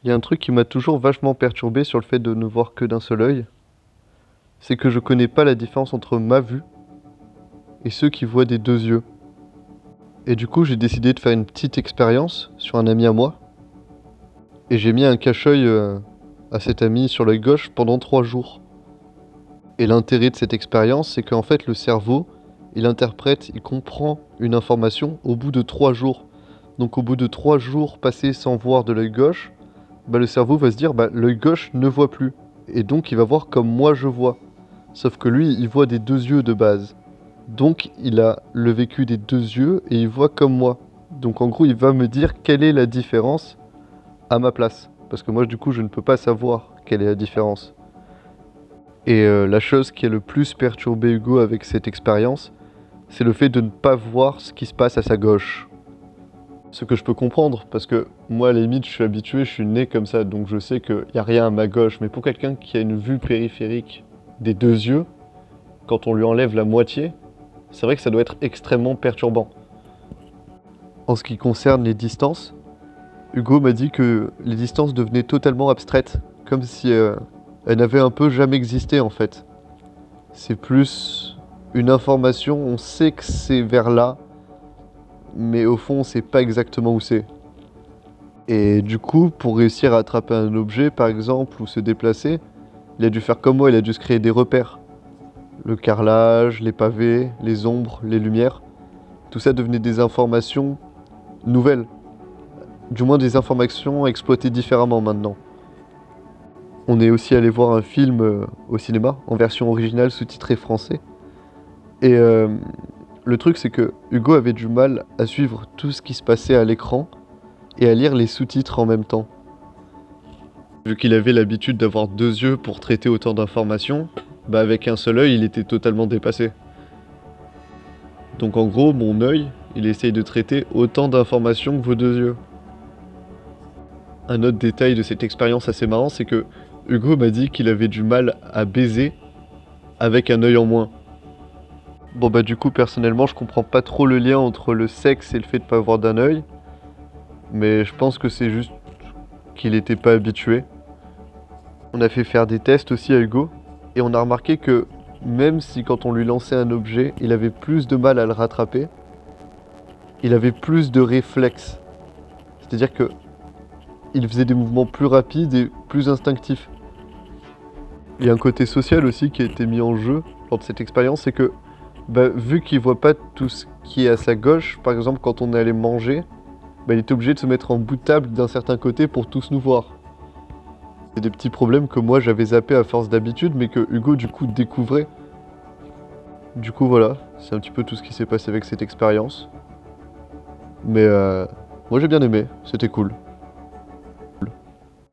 Il y a un truc qui m'a toujours vachement perturbé sur le fait de ne voir que d'un seul œil, c'est que je connais pas la différence entre ma vue et ceux qui voient des deux yeux. Et du coup, j'ai décidé de faire une petite expérience sur un ami à moi, et j'ai mis un cache-œil à cet ami sur l'œil gauche pendant 3 jours. Et l'intérêt de cette expérience, c'est qu'en fait, le cerveau, il interprète, il comprend une information au bout de 3 jours. Donc au bout de 3 jours passés sans voir de l'œil gauche, bah, le cerveau va se dire bah, l'œil gauche ne voit plus. Et donc il va voir comme moi je vois. Sauf que lui, il voit des deux yeux de base. Donc il a le vécu des deux yeux et il voit comme moi. Donc en gros, il va me dire quelle est la différence à ma place. Parce que moi, du coup, je ne peux pas savoir quelle est la différence. Et la chose qui a le plus perturbé Hugo avec cette expérience, c'est le fait de ne pas voir ce qui se passe à sa gauche. Ce que je peux comprendre, parce que moi, à la limite, je suis habitué, je suis né comme ça, donc je sais qu'il n'y a rien à ma gauche. Mais pour quelqu'un qui a une vue périphérique des deux yeux, quand on lui enlève la moitié, c'est vrai que ça doit être extrêmement perturbant. En ce qui concerne les distances, Hugo m'a dit que les distances devenaient totalement abstraites, comme si elles n'avaient un peu jamais existé en fait. C'est plus une information, on sait que c'est vers là, mais au fond on sait pas exactement où c'est. Et du coup, pour réussir à attraper un objet par exemple, ou se déplacer, il a dû faire comme moi, il a dû se créer des repères. Le carrelage, les pavés, les ombres, les lumières, tout ça devenait des informations nouvelles. Du moins des informations exploitées différemment maintenant. On est aussi allé voir un film au cinéma, en version originale sous-titrée français. Et le truc c'est que Hugo avait du mal à suivre tout ce qui se passait à l'écran et à lire les sous-titres en même temps. Vu qu'il avait l'habitude d'avoir deux yeux pour traiter autant d'informations, bah avec un seul œil il était totalement dépassé. Donc en gros, mon œil, il essaye de traiter autant d'informations que vos deux yeux. Un autre détail de cette expérience assez marrant, c'est que Hugo m'a dit qu'il avait du mal à baiser avec un œil en moins. Bon bah du coup personnellement je comprends pas trop le lien entre le sexe et le fait de pas avoir d'un œil. Mais je pense que c'est juste qu'il était pas habitué. On a fait faire des tests aussi à Hugo. Et on a remarqué que même si quand on lui lançait un objet, il avait plus de mal à le rattraper, il avait plus de réflexes. C'est-à-dire que il faisait des mouvements plus rapides et plus instinctifs. Il y a un côté social aussi qui a été mis en jeu lors de cette expérience, c'est que bah, vu qu'il voit pas tout ce qui est à sa gauche, par exemple quand on allait manger, bah, il était obligé de se mettre en bout de table d'un certain côté pour tous nous voir. C'est des petits problèmes que moi j'avais zappé à force d'habitude, mais que Hugo du coup découvrait. Du coup voilà, c'est un petit peu tout ce qui s'est passé avec cette expérience. Mais moi j'ai bien aimé, c'était cool.